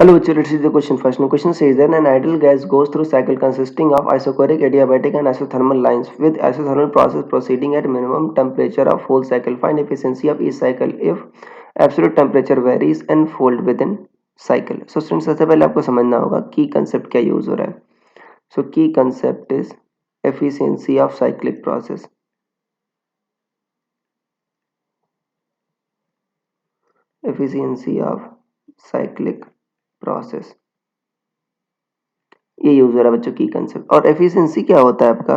Hello, let's see the question first. The question says that an ideal gas goes through cycle consisting of isochoric, adiabatic, and isothermal lines, with isothermal process proceeding at minimum temperature of whole cycle. Find efficiency of each cycle if absolute temperature varies and fold within cycle. So students, सबसे पहले आपको समझना होगा की concept क्या use हो रहा है. So key concept is efficiency of cyclic process. Efficiency of cyclic process. ये यूज हो रहा है बच्चों की कंसेप्ट. और एफिशिएंसी क्या होता है आपका,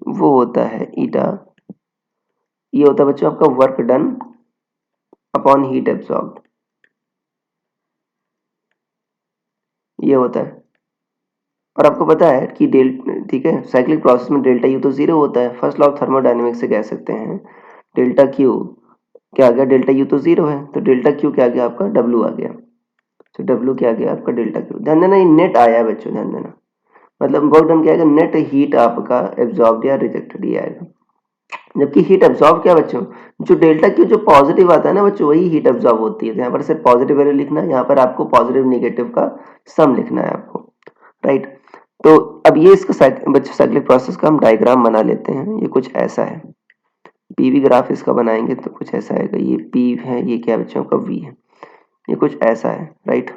वो होता है ईटा. ये होता है बच्चों आपका work done upon heat absorbed. ये होता है. और आपको पता है कि ठीक है, साइक्लिक प्रोसेस में डेल्टा यू तो जीरो होता है. फर्स्ट लॉ ऑफ थर्मोडायनेमिक्स से कह सकते हैं डेल्टा क्यू क्या आ गया, डेल्टा यू तो जीरो है तो डेल्टा क्यू क्या आ गया आपका, डब्ल्यू आ गया. तो डब्ल्यू क्या आ गया आपका, डेल्टा क्यू. ध्यान देना ये नेट आया है बच्चों, ध्यान देना. मतलब वर्क डन क्या आएगा, नेट हीट आपका एब्जॉर्ब्ड या रिजेक्टेड ये आएगा. जबकि हीट एब्जॉर्ब क्या बच्चों, जो डेल्टा क्यू जो पॉजिटिव आता है ना बच्चों, वही हीट एब्जॉर्ब होती है. तो यहाँ पर सिर्फ पॉजिटिव वैल्यू लिखना है, यहाँ पर आपको पॉजिटिव निगेटिव का सम लिखना है आपको, राइट. तो अब ये इसका बच्चों साइक्लिक प्रोसेस का हम डायग्राम बना लेते हैं. ये कुछ ऐसा है, पीवी ग्राफ इसका बनाएंगे तो कुछ ऐसा आएगा. ये पी है, ये क्या बच्चों का वी है. ये कुछ ऐसा है, राइट.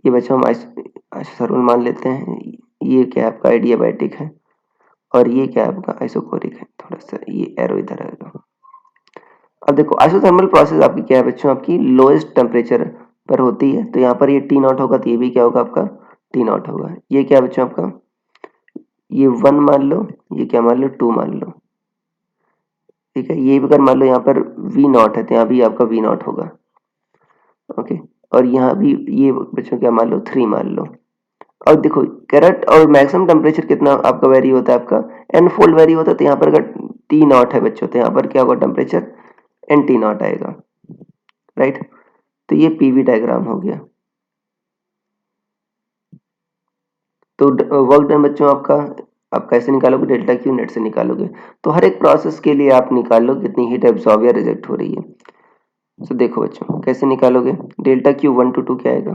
ये बच्चों हम आइसोथर्मल मान लेते हैं. ये क्या आपका एडियाबैटिक है और ये क्या आपका आइसोकोरिक है. थोड़ा सा ये एरो इधर आएगा. अब देखो आइसोथर्मल प्रोसेस आपकी क्या है बच्चों, आपकी लोएस्ट टेम्परेचर पर होती है. तो यहाँ पर ये टी नॉट होगा तो ये भी क्या होगा आपका टी नॉट होगा. ये क्या बच्चों आपका, ये 1 मान लो, ये क्या मान लो 2 मान लो, ठीक है. ये अगर मान लो यहाँ पर वी नॉट है तो यहाँ भी आपका वी नॉट होगा, ओके. और यहाँ भी ये बच्चों क्या मान लो 3 मान लो. और देखो करेक्ट और मैक्सिमम टेम्परेचर कितना आपका वेरी होता है, आपका एन फोल्ड वेरी होता है. तो यहाँ पर अगर टी नॉट है बच्चों तो यहाँ पर क्या होगा टेम्परेचर एन टी नॉट आएगा, राइट. तो ये पीवी डायग्राम हो गया. तो वर्क डन बच्चों आपका आप कैसे निकालोगे, डेल्टा क्यू नेट से निकालोगे. तो हर एक प्रोसेस के लिए आप निकाल लो कितनी हीट एब्सॉर्ब या रिजेक्ट हो रही है. तो देखो बच्चों कैसे निकालोगे, डेल्टा क्यू 1 to 2 क्या आएगा,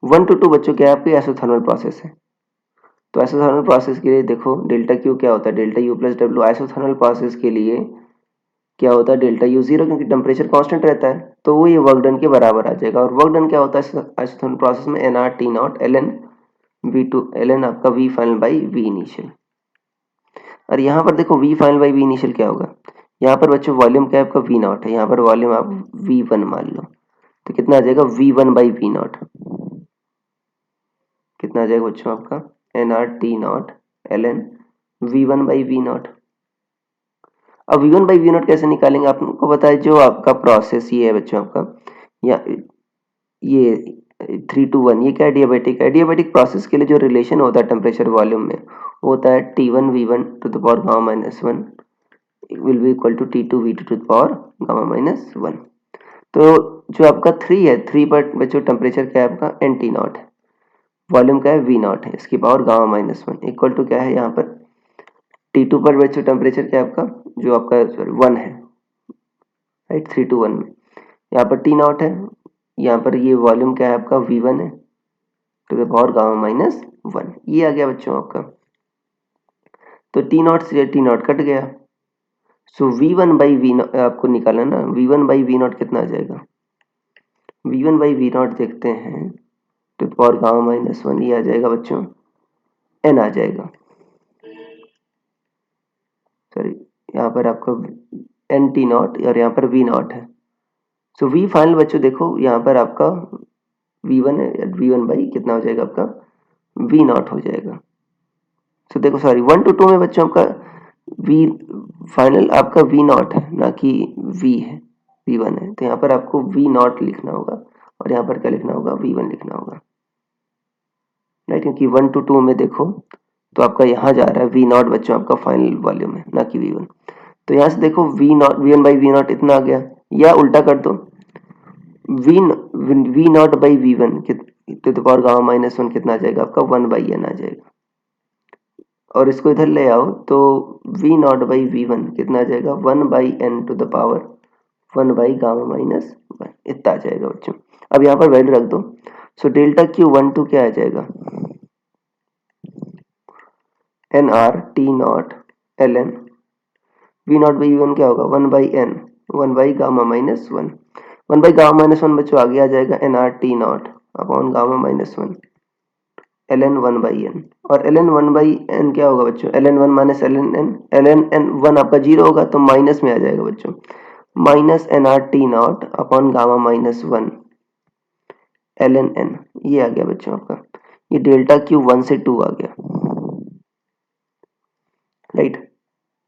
1 to 2 बच्चों क्या है आपकी आइसोथर्मल प्रोसेस है. तो आइसोथर्मल प्रोसेस के लिए देखो डेल्टा क्यू क्या होता है, delta U plus W. Isothermal process के लिए क्या होता है, डेल्टा यू जीरो, क्योंकि टेम्परेचर कांस्टेंट रहता है तो वो ये वर्क डन के बराबर आ जाएगा. और वर्क डन क्या होता है आइसोथर्मल प्रोसेस में, N R T naught L N V two L N आपका V final by V initial. और यहाँ पर देखो V final by V initial क्या होगा, यहाँ पर बच्चों वॉल्यूम क्या है आपका वी नॉट है, यहाँ पर वॉल्यूम आप वी वन मान लो. तो कितना आ जाएगा V one by V naught, कितना आ जाएगा बच्चों आपका N R T naught L N V one by V naught. अब V one by V naught कैसे निकालेंगे, आपको पता है जो आपका प्रोसेस ये है बच्चों आपका, या ये 3 to 1 ये क्या है, डियाबेटिक है. डियाबेटिक प्रोसेस के लिए जो रिलेशन होता है टेम्परेचर वॉल्यूम में वो होता है T1 V1 to the power gamma minus 1 will be equal to T2 V2 to the power gamma minus 1. तो जो आपका 3 है, 3 पर बच्चों टेम्परेचर क्या है आपका एन टी नॉट है, वॉल्यूम क्या है वी नॉट है, इसकी power gamma minus 1 equal to क्या है यहाँ पर T2 पर बच्चों टेम्परेचर क्या है आपका, जो आपका सॉरी 1 है, राइट. 3 to 1 में यहाँ पर टी नॉट है, यहाँ पर ये वॉल्यूम क्या है आपका V1 है to the power gamma minus 1. ये आ गया बच्चों आपका. तो टी नॉट से टी नॉट कट गया. So V one by V आपको निकालना ना, V one by V naught कितना आ जाएगा, V one by V naught देखते हैं to the power gamma minus 1. ये आ जाएगा बच्चों एन आ जाएगा, सॉरी यहाँ पर आपका एन टी नॉट और यहाँ पर वी नॉट है. सो वी फाइनल बच्चों देखो यहाँ पर आपका वी वन है, वी वन बाई कितना हो जाएगा आपका वी नॉट हो जाएगा. तो देखो सॉरी 1 to 2 में बच्चों आपका वी फाइनल आपका वी नॉट है ना कि वी है, वी वन है. तो यहाँ पर आपको वी नॉट लिखना होगा और यहाँ पर क्या लिखना होगा वी वन लिखना होगा, राइट. क्योंकि 1 to 2 में देखो तो आपका यहाँ जा रहा है वी नॉट बच्चों आपका फाइनल वॉल्यूम है ना कि वी वन. तो यहाँ से देखो V naught V one by V naught इतना आ गया, या उल्टा कर दो V naught by V one to the power gamma minus 1 कितना आ जाएगा आपका 1 बाई एन आ जाएगा. और इसको इधर ले आओ तो V naught by V one कितना आ जाएगा 1 by N to the power 1 by gamma minus 1 इतना आ जाएगा बच्चों. अब यहाँ पर वैल्यू रख दो। सो डेल्टा क्यू 12 क्या आ जाएगा, N R T naught L N V naught by V one क्या होगा 1/n 1 gamma minus 1 1 gamma minus 1 बच्चों आगे आ जाएगा N R T naught upon gamma minus 1 L N 1/n और एल एन 1/n क्या होगा बच्चों L N 1 minus L N N L N N 1 आपका 0 होगा तो माइनस में आ जाएगा बच्चों minus N R T naught upon gamma minus 1 L N N ये आ गया बच्चों आपका, ये डेल्टा क्यू 1 से 2 आ गया, राइट।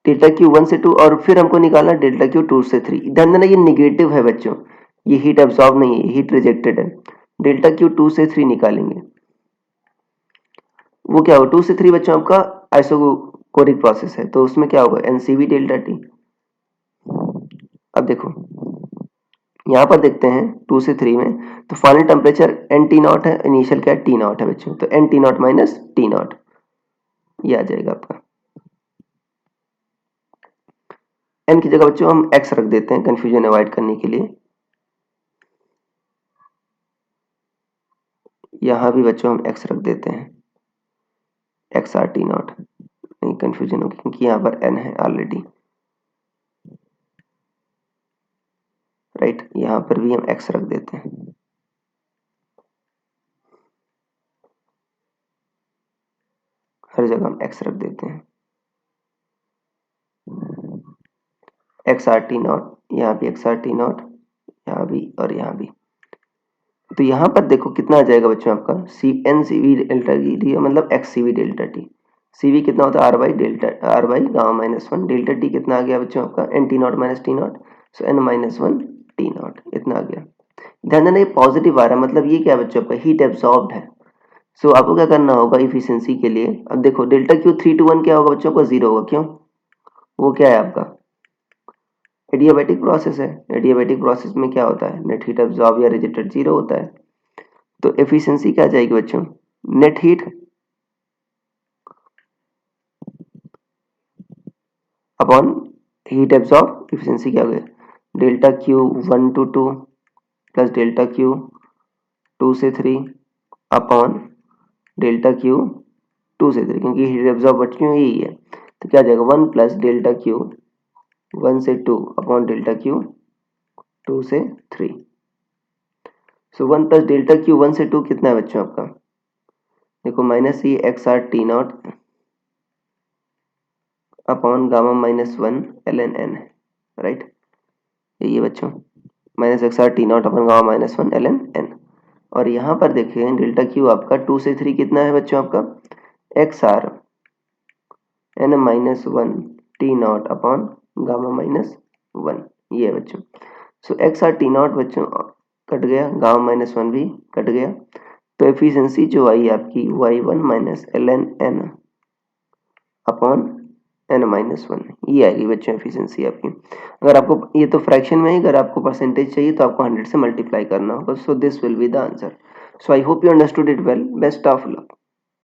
डेल्टा क्यू 1 से 2 और फिर हमको निकालना डेल्टा क्यू 2 से 3। ध्यान देना ये निगेटिव है बच्चों, ये हीट एब्जॉर्ब नहीं है, हीट रिजेक्टेड है। डेल्टा क्यू 2 से 3 निकालेंगे, वो क्या होगा 2 से 3 बच्चों आपका आइसोकोरिक प्रोसेस है, तो उसमें क्या होगा एनसीवी डेल्टा टी। अब देखो यहाँ पर देखते हैं 2 से 3 में, तो final temperature N T naught है, इनिशियल क्या है टी नॉट है बच्चों, तो N T naught minus T naught ये आ जाएगा आपका। एन की जगह बच्चों हम एक्स रख देते हैं कंफ्यूजन अवॉइड करने के लिए। यहाँ भी बच्चों हम एक्स रख देते हैं, एक्स आर टी नॉट, नहीं कंफ्यूजन होगी क्योंकि यहाँ पर एन है ऑलरेडी, राइट। यहाँ पर भी हम एक्स रख देते हैं, हर जगह हम एक्स रख देते हैं, एक्स आर टी नॉट, यहाँ भी एक्स आर टी नॉट, यहाँ भी और यहाँ भी। तो यहाँ पर देखो कितना आ जाएगा बच्चों आपका C N C V delta T मतलब X C V delta T. C V कितना होता है R by gamma minus 1, delta T कितना आ गया बच्चों आपका N T naught minus T naught, so N minus 1 T naught इतना आ गया। ध्यान देना ये पॉजिटिव आ रहा है, मतलब ये क्या बच्चों आपका हीट एब्जॉर्ब्ड है। सो आपको क्या करना होगा इफिशियंसी के लिए, अब देखो डेल्टा क्यू 3 to 1 क्या होगा बच्चों का 0 होगा, क्यों, वो क्या है आपका एडियाबैटिक प्रोसेस है। एडियाबैटिक प्रोसेस में क्या होता है नेट हीट एब्जॉर्ब या रिजेक्टेड 0 होता है, तो एफिशिएंसी क्या जाएगी बच्चों net heat upon heat absorb, efficiency क्या हो गया delta Q 1 to 2 plus delta Q 2 से 3 अपॉन डेल्टा क्यू 2 से 3, क्योंकि हीट एब्जॉर्ब बच्चों यही है, तो क्या जाएगा 1 प्लस डेल्टा क्यू 1 से 2 अपॉन डेल्टा क्यू 2 से 3। सो 1 प्लस डेल्टा क्यू 1 से 2 कितना है बच्चों आपका, देखो माइनस ये X R T naught upon gamma minus 1 L N N है, राइट। ये बच्चों minus X R T naught upon gamma minus 1 L N N. और यहाँ पर देखिए डेल्टा क्यू आपका 2 से 3 कितना है बच्चों आपका X R N minus 1 T naught upon gamma minus 1 ये है बच्चों। So X R T naught बच्चों कट गया, गामा माइनस 1 भी कट गया, तो एफिशिएंसी जो आई आपकी Y 1 minus L N N upon N minus 1 ये आएगी बच्चों एफिशिएंसी आपकी। अगर आपको ये तो फ्रैक्शन में ही, अगर आपको परसेंटेज चाहिए तो आपको 100 से मल्टीप्लाई करना होगा। So this will be the answer. So I hope you understood it well, best of luck.